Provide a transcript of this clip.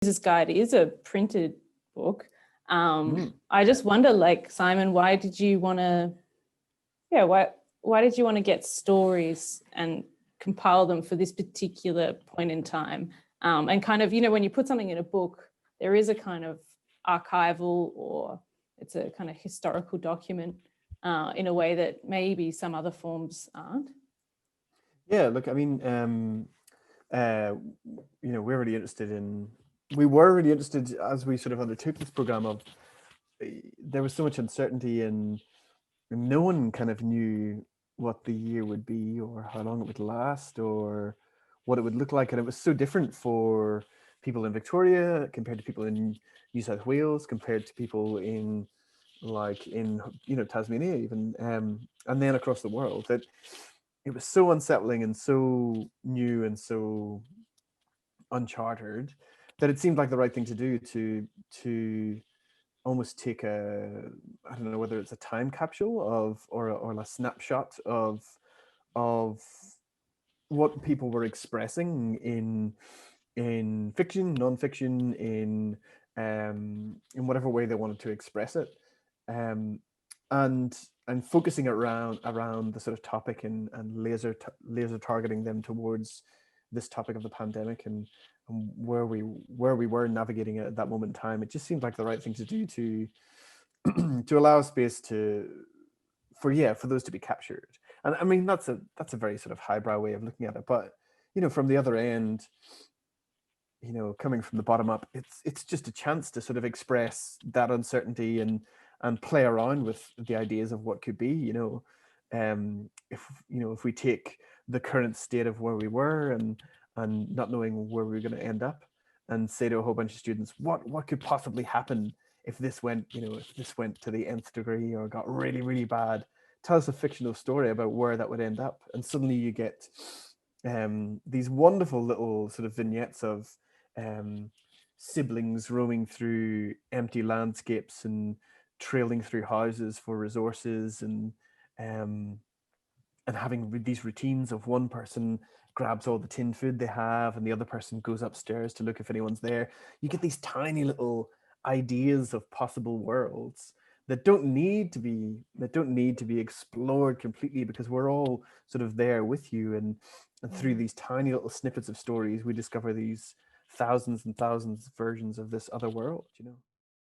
User's Guide is a printed book. I just wonder, like, Simon, why did you want to get stories and compile them for this particular point in time? And kind of, when you put something in a book, there is a kind of archival, or it's a kind of historical document in a way that maybe some other forms aren't. Yeah, look, I mean, we were really interested as we sort of undertook this program of, there was so much uncertainty and no one kind of knew what the year would be or how long it would last or what it would look like. And it was so different for people in Victoria compared to people in New South Wales, compared to people in Tasmania even, and then across the world, that it was so unsettling and so new and so uncharted that it seemed like the right thing to do, to almost take I don't know whether it's a time capsule or a snapshot of what people were expressing in fiction, non-fiction, in whatever way they wanted to express it, and focusing around the sort of topic and laser targeting them towards this topic of the pandemic and where we were navigating it at that moment in time. It just seemed like the right thing to do to to allow space for those to be captured. And I mean, that's a very sort of highbrow way of looking at it, but from the other end, coming from the bottom up, it's just a chance to sort of express that uncertainty and play around with the ideas of what could be. If we take the current state of where we were and not knowing where we were going to end up, and say to a whole bunch of students, what could possibly happen if this went to the nth degree or got really, really bad. Tell us a fictional story about where that would end up, and suddenly you get these wonderful little sort of vignettes of siblings roaming through empty landscapes and trailing through houses for resources, and having these routines of one person grabs all the tin food they have and the other person goes upstairs to look if anyone's there. You get these tiny little ideas of possible worlds that don't need to be explored completely, because we're all sort of there with you, and through these tiny little snippets of stories we discover these thousands and thousands of versions of this other world.